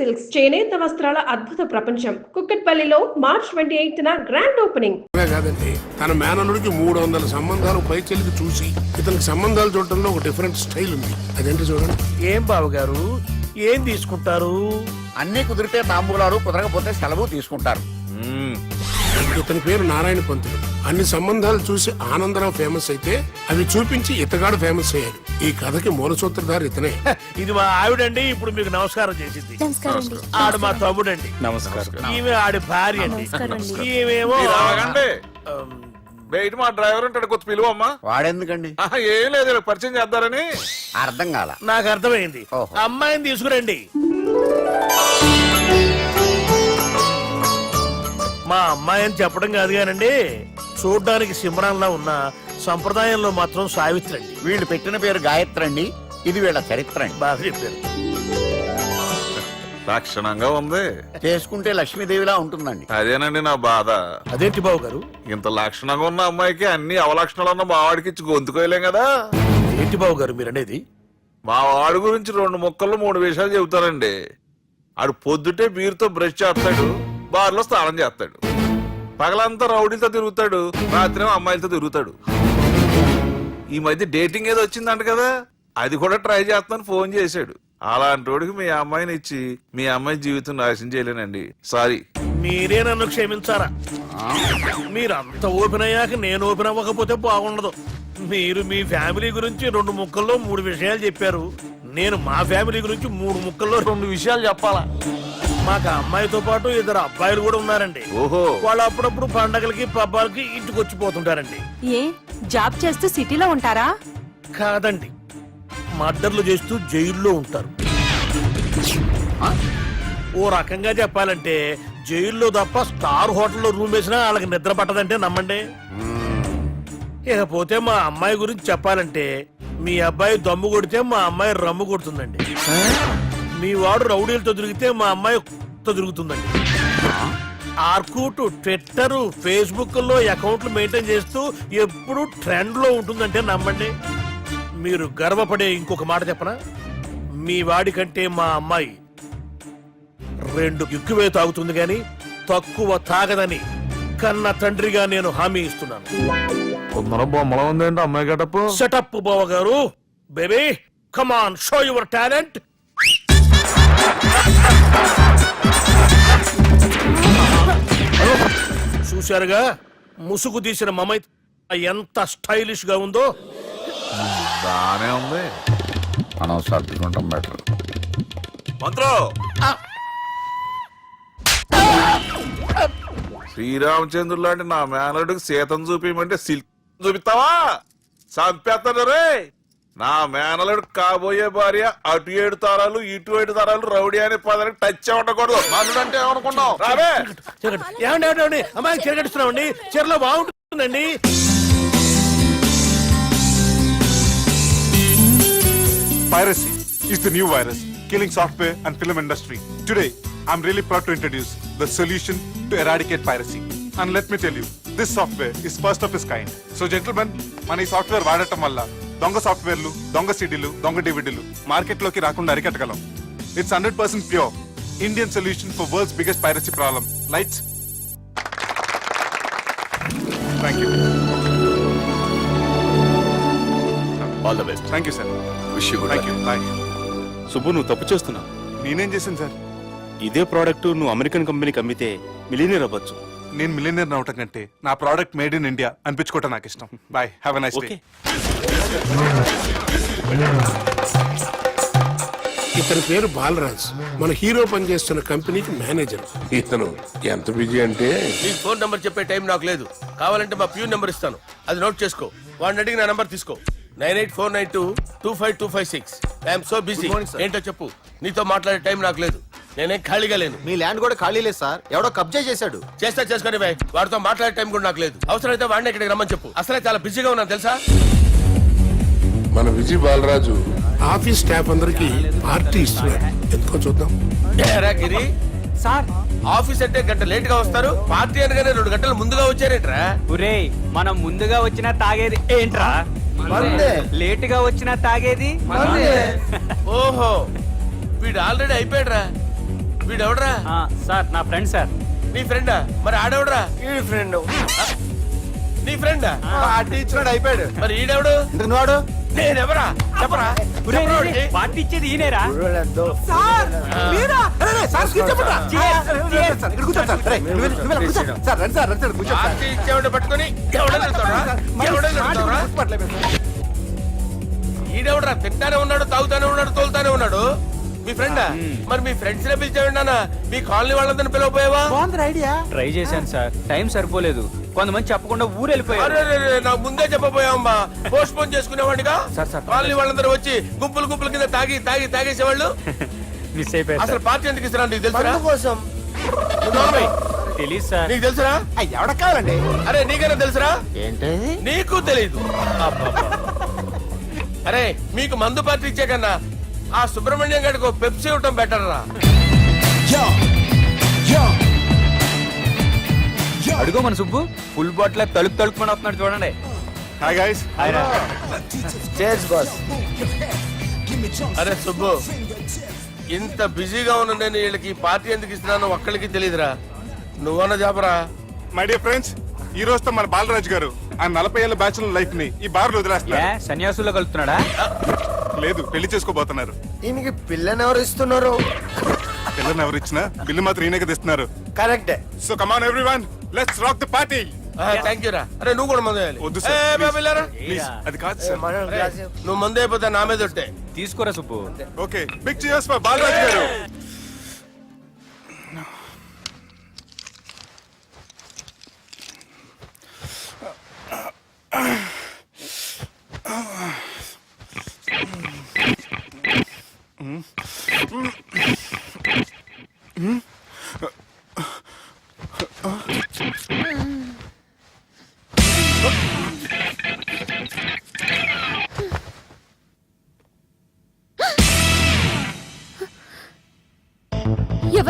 Silks చేనేత వస్త్రాల అద్భుత ప్రపంచం కుక్కట్పల్లిలో మార్చ్ 28న గ్రాండ్ ఓపెనింగ్. కాదండి, తన మేనల్లుడికి 300 సంబంధాలు పై చెల్లికి చూసి ఇతనికి సంబంధాలు చూడటంలో ఒక డిఫరెంట్ స్టైల్ ఉంది. అదేంటి చూడండి. ఏం బావగారు ఏం తీసుకుంటారు? అన్ని కుదిరితే తాంబూలాలు, కుదరకపోతే సెలవు తీసుకుంటారు. ఇతని పేరు నారాయణ పంతులు. అన్ని సంబంధాలు చూసి ఆనందరావు ఫేమస్ అయితే అవి చూపించి ఇతగాడు ఫేమస్ అయ్యాడు. ఈ కథకి మూల సూత్రధారి ఇతనే. ఇది మా ఆవిడండి. ఇప్పుడు మీకు నమస్కారం చేసింది. ఆడు మా తమ్ముడండి. నమస్కారం. ఈమె ఆడి భార్య అండి. ఈమెమో బయట మా డ్రైవర్ ఉంటాడు, కొత్త పిలువమ్మా. వాడెందుకండి? ఏం లేదు, పరిచయం చేద్దారని. అర్థం కాల. నాకు అర్థమైంది. అమ్మాయిని తీసుకురండి. మా అమ్మాయి అని చెప్పడం కాదు కానండి, చూడ్డానికి సింహరాన్లా ఉన్న సంప్రదాయంలో మాత్రం సావిత్రి అండి. వీళ్ళు పెట్టిన పేరు గాయత్రి అండి. ఇది వీళ్ళ చరిత్ర అండి. బాగా చెప్పారు. లక్షణంగా ఉంది. చేసుకుంటే లక్ష్మీదేవిలా ఉంటుందండి. అదేనండి నా బాధ. అదేంటి బాబు గారు? ఇంత లక్షణంగా ఉన్న అమ్మాయికి అన్ని అవలక్షణాలు ఉన్న మా వాడికి ఇచ్చి గొంతుకోయలేం కదా. ఏంటి బాబు గారు మీరు అనేది? మా వాడి గురించి 2 ముక్కల్లో 3 విషయాలు చెబుతారండి. ఆడు పొద్దుటే బీరుతో బ్రష్ చేస్తాడు, బార్లో స్నానం చేస్తాడు, పగలంతా రౌడీలతో తిరుగుతాడు, రాత్రి అమ్మాయిలతో తిరుగుతాడు. ఈ మధ్య డేటింగ్ ఏదో వచ్చిందంట కదా, అది కూడా ట్రై చేస్తాను ఫోన్ చేశాడు. అలాంటి వాడికి మీ అమ్మాయిని ఇచ్చి మీ అమ్మాయి జీవితం నాశనం చేయలేనండి. సారీ. మీరే నన్ను క్షమించారా? మీరంత ఓపెన్ అయ్యాక నేను ఓపెన్ అవ్వకపోతే బాగుండదు. మీరు మీ ఫ్యామిలీ గురించి 2 ముక్కల్లో 3 విషయాలు చెప్పారు. నేను మా ఫ్యామిలీ గురించి 3 ముక్కల్లో 2 విషయాలు చెప్పాలా? మాకు అమ్మాయితో పాటు 2 అబ్బాయిలు కూడా ఉన్నారండి. ఓహో. వాళ్ళు అప్పుడప్పుడు పండగలకి పబ్బాలకి ఇంటికి వచ్చిపోతుంటారండి. ఏ జాబ్ చేస్తూ సిటీలో ఉంటారా? కాదండి, మర్డర్లు చేస్తూ జైల్లో ఉంటారు. ఓ రకంగా చెప్పాలంటే జైల్లో తప్ప స్టార్ హోటల్లో రూమ్ వేసినా వాళ్ళకి నిద్ర పట్టదంటే నమ్మండి. ఇకపోతే మా అమ్మాయి గురించి చెప్పాలంటే మీ అబ్బాయి దమ్ము కొడితే మా అమ్మాయి రమ్ము కొడుతుందండి. మీ వాడు రౌడీలతో తిరిగితే మా అమ్మాయి తిరుగుతుందండి. ఆర్కూట్, ట్విట్టర్, ఫేస్బుక్ లో అకౌంట్లు మెయింటైన్ చేస్తూ ఎప్పుడు ట్రెండ్ లో ఉంటుందంటే నమ్మండి. మీరు గర్వపడే ఇంకొక మాట చెప్పనా? మీ వాడి కంటే మా అమ్మాయి 2 ఎక్కువే తాగుతుంది గాని తక్కువ తాగదని కన్న తండ్రిగా నేను హామీ ఇస్తున్నాను. బొమ్మలా ఉందండి అమ్మాయి గడప. సెటప్ బావ గారు. Baby come on, show your talent. చూశారుగా ముసుగు తీసిన మమై ఎంత స్టైలిష్ గా ఉందో. బానే ఉంది. మనం సర్దుకుంటాం బెటర్. మంత్రో, శ్రీరామచంద్రుడు లాంటి నా మేనడుకి సీతను చూపించమంటే సిల్క్ చూపిస్తావా? చంపేస్తాడు రే. నా మేనలుడు కాబోయే భార్య అటు 7 తరాలు ఇటు 7 తరాలు రౌడీ అనే పదానికి టచ్ ఉండకూడదు. మనడు అంటే ఏమనుకున్నావు? రావే. ఏమండి అమ్మాయి చెరగడుస్తున్నామండి. చీరలో బాగుంటుందండి. Piracy is the new virus killing software and film industry. Today, I'm really proud to introduce the solution to eradicate piracy. And let me tell you, this software is first of its kind. So gentlemen, మన ఈ software వాడటం వల్ల దొంగ సాఫ్ట్వేర్లు, దొంగ సీడీలు, దొంగ డివిడీలు మార్కెట్లోకి రాకుండా అరికట్టగలం. It's 100% pure Indian solution for world's biggest piracy problem. Lights. Thank you. All the best. Thank you, sir. Wish you good. Thank you. Bye. Subbu, నువ్వు తప్పు చేస్తున్నావు. నేనేం చేశాను సార్? ఇదే ప్రోడక్ట్ నువ్వు అమెరికన్ కంపెనీకి అమ్మితే మిలియనీర్ అవ్వచ్చు. నేను మిలియనీర్ అవటం కంటే నా ప్రోడక్ట్ మేడ్ ఇన్ ఇండియా అనిపించుకోవటం నాకు ఇష్టం. Bye, have a nice day. ఇతని పేరు బాలరాజ్. మన హీరో పనిచేస్తున్న కంపెనీకి మేనేజర్. ఇతను ఎంత బిజీ అంటే నీ ఫోన్ నంబర్ చెప్పే టైం నాకు లేదు. కావాలంటే మా ప్యూన్ నంబర్ ఇస్తాను, అది నోట్ చేసుకో. వాడిని అడిగి నా నంబర్ తీసుకో. 9849225256. I'm so busy. ఏంటో చెప్పు. నీతో మాట్లాడే టైం నాకు లేదు. నేనేం ఖాళీగా లేను. మీ ల్యాండ్ కూడా ఖాళీ లేదు సార్, ఎవడో కబ్జా చేశాడు. చేస్తా చేసుకుని బాయ్. వాడితో మాట్లాడే టైం కూడా నాకు లేదు. అవసరమైతే వాడిని ఇక్కడికి రమ్మని చెప్పు. అసలే చాలా బిజీగా ఉన్నాను తెలుసా. మన విజయ్ బాలరాజు ఆఫీస్ స్టాఫ్ అందరికి పార్టీ ఇస్తున్నాడు. ఎందుకో చూద్దాం. గిరి సార్, ఆఫీస్ అంటే గంట లేట్ గా వస్తారు, పార్టీ అనగానే 2 గంటలు ముందుగా వచ్చారేట్రా? ఒరే, మనం ముందుగా వచ్చినా తాగేది ఏంట్రా? లేట్ గా వచ్చినా తాగేది. ఓహో, వీడు ఆల్రెడీ అయిపోయాడురా. వీడెవడరా? సార్ నా ఫ్రెండ్ సార్. నీ ఫ్రెండా? మరి ఆడెవడరా? ఈ ఫ్రెండ్ నీ ఫ్రెండా? ఇచ్చినాడు అయిపోయాడు. మరి ఈడెవడు? వాడు నేనెవరా? చెప్పరా? చెప్పరా వాడికి? పార్టీ ఇచ్చేది ఈయనేరా? పార్టీ ఇచ్చేవాడిని పట్టుకొని ఎవడని వెళ్తావురా? ఎవడని వెళ్తావురా? ఈడెవడరా? తింటానే ఉన్నాడు, తాగుతానే ఉన్నాడు, తోలుతానే ఉన్నాడు. మీ ఫ్రెండా? మరి మీ ఫ్రెండ్స్ నే పిలిచేవాడి నాన్న. మీ కాలనీ వాళ్ళందరినీ పిలవపోయావా? ట్రై చేశాను సార్, టైం సరిపోలేదు. కొంతమంది చెప్పకుండా ఊరు వెళ్ళిపోయారు. అరే నాకు ముందే చెప్పపోయావమ్మా. పోస్ట్ పోన్ చేసుకునేవాడిగా. సార్. కాలనీ వాళ్ళందరూ వచ్చి గుంపుల కింద తాగేసేవాళ్ళు. మిస్ అయిపోయారు అసలు సార్. పార్టీ ఎందుకు ఇస్తున్నా నీకు తెలుసురా? కోసం తెలీదు సార్. నీకు తెలుసురా? ఎవడ కావాలండి? అరే నీకైనా తెలుసురా? ఏంటి నీకు తెలీదు. అరే మీకు మందు పార్టీ ఇచ్చే కన్నా ఆ సుబ్రహ్మణ్యం గారికి ఒక పెప్సీ ఇవ్వటం బెటర్ రా. అడుగో మన సుబ్బు ఫుల్ బాటిల్ తలుపుమని వస్తున్నాడు చూడండి. Hi guys. Chairs boss. అరే సుబ్బు, ఇంత బిజీగా ఉన్న నేను వీళ్ళకి ఈ పార్టీ ఎందుకు ఇస్తున్నాను ఒక్కడికి తెలియదురా. నువ్వన్న జాబరా? మై డియర్ ఫ్రెండ్స్, ఈ రోజుతో మన బాలరాజు గారు ఆ 40 ఏళ్ల బ్యాచులర్ లైఫ్ ని ఈ బార్ లో వదిలేస్తున్నారు. సన్యాసుల్లో కలుపుతున్నాడా? లేదు, పెళ్లి చేసుకోబోతున్నారు. ఈయనకి పిల్లని ఎవరు ఇస్తున్నారు? పిల్లని ఎవరు ఇచ్చినా బిల్లు మాత్రం ఈయనకి తెస్తున్నారు. కరెక్టే. So come on everyone, let's rock the party. Thank you రా. అరే నువ్వు కూడా మందు వేయాలి. వద్దు ఏ, సార్, బాబు, వెళ్ళారా? ప్లీజ్. అది కాదు సార్. మనం గ్లాస్ ఇవ్వు. నువ్వు మందు అయిపోతే నా మీద ఒట్టే. తీసుకోరా Subbu. Okay, big cheers for Balaraju గారు.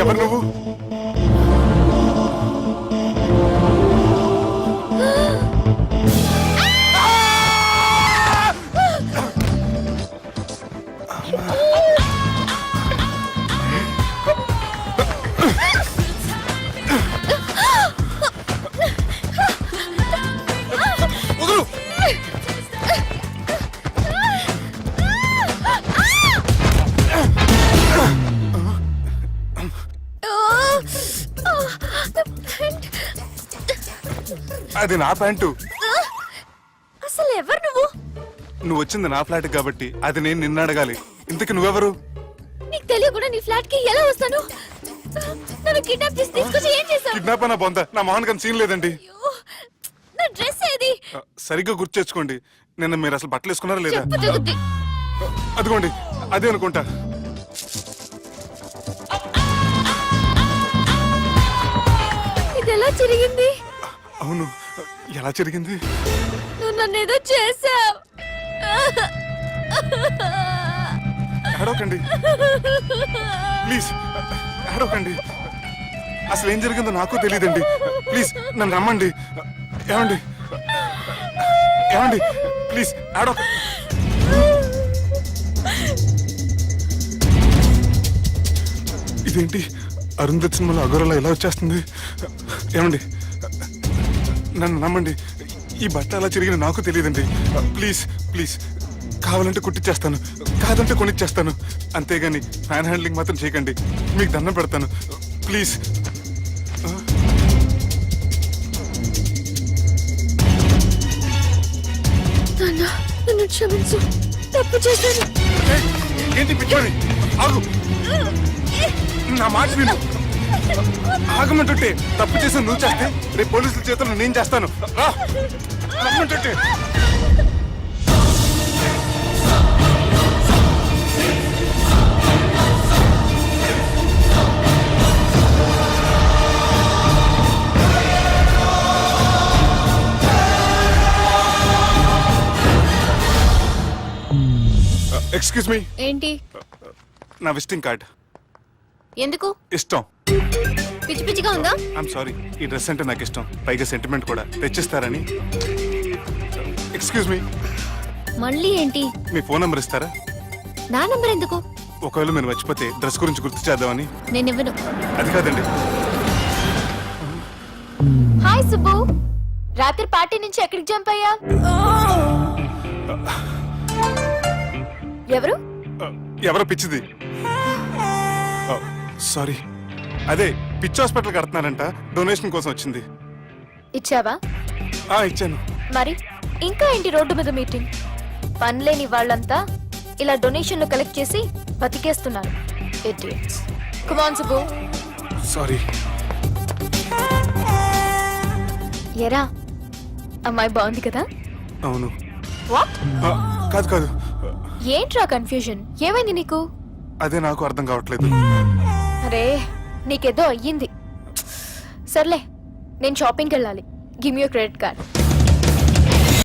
ఎవరు నువ్వు? అది నా ప్యాంటు. అసలు ఎవరు నువ్వు? నువ్వు వచ్చింది నా ఫ్లాట్ కాబట్టి అది నేను నిన్ను అడగాలి. ఇంతకు నువ్వెవరు? నీకు తెలియకుండా నీ ఫ్లాట్ కి ఎలా వస్తాను? నన్ను కిడ్నాప్ చేసి తీసుకొచ్చి ఏం చేశావు? కిడ్నాప్ అన్న బొంద, నా మోహన్ కన్ సీన్ లేదండి. నా డ్రెస్ ఏది? సరిగ్గా గుర్తు తెచ్చుకోండి. నిన్న మీరు అసలు బట్టలు వేసుకున్నారా లేదా? చెప్పు తెగుద్ది. అదిగోండి, అదే అనుకుంటా. ఇది ఎలా జరిగింది? అవును, ఎలా జరిగింది? నువ్వు నన్ను ఏదో చేసావు. ఏడవకండి ప్లీజ్, ఏడవకండి. అసలు ఏం జరిగిందో నాకు తెలియదండి. ప్లీజ్ నన్ను రమ్మండి. ఏమండి ఏమండి ప్లీజ్ ఏడవ. ఇదేంటి అరుంధతి సినిమాలో అగోరలా ఎలా వచ్చేస్తుంది? ఏమండి నన్ను నమ్మండి, ఈ బట్ట అలా చిరిగిన నాకు తెలియదండి. ప్లీజ్ ప్లీజ్, కావాలంటే కుట్టిచ్చేస్తాను, కాదంటే కొనిచ్చేస్తాను. అంతేగాని ఫ్యాన్ హ్యాండ్లింగ్ మాత్రం చేయకండి, మీకు దండం పెడతాను ప్లీజ్. నన్ను క్షమించు, తప్పు చేశాను. ఏంటి పిచ్చోని? ఆగు, నా మాట విను. ఆగమంటుంటే తప్పు చేసి నువ్వు చేస్తే రేపు పోలీసుల చేతుల్లో నేను చేస్తాను. రా, రమ్మంటుంటే. Excuse me. ఏంటి? నా విజిటింగ్ కార్డ్. ఎందుకు? ఇష్టం. పిచ్చి పిచ్చిగా ఉందా? ఐఎమ్ సారీ, ఈ డ్రెస్ అంటే నాకు ఇష్టం, పైగా సెంటిమెంట్ కూడా. తెచ్చిస్తారని. Excuse me. మళ్ళీ ఏంటి? మీ ఫోన్ నంబర్ ఇస్తారా? నా నంబర్ ఎందుకు? ఒకవేళ మీరు మర్చిపోతే డ్రెస్ గురించి గుర్తు చేద్దామని. నేను ఇవ్వను. అది కాదండి. హాయ్ సుబ్బు, రాత్రి పార్టీ నుంచి ఎక్కడికి జంప్ అయ్యా? ఎవరు? ఎవరో పిచ్చిది. సారీ, అదే పిచ్చి హాస్పిటల్ కడుతున్నారంట, డొనేషన్ కోసం వచ్చింది. ఇచ్చావా? ఇచ్చాను. మరి ఇంకా ఏంటి రోడ్డు మీద మీటింగ్? పనిలేని వాళ్ళంతా ఇలా డొనేషన్లు కలెక్ట్ చేసి బతికేస్తున్నారు. Idiots. Come on, Subbu. Sorry. ఎరా, అమ్మాయి బాగుంది కదా? అవును. వాట్? కాదు కాదు, ఏంట్రా కన్ఫ్యూజన్? ఏమైంది నీకు? అదే నాకు అర్థం కావట్లేదు. అరే, నీకేదో అయ్యింది. సర్లే, నేను షాపింగ్కి వెళ్ళాలి. Give me your credit card.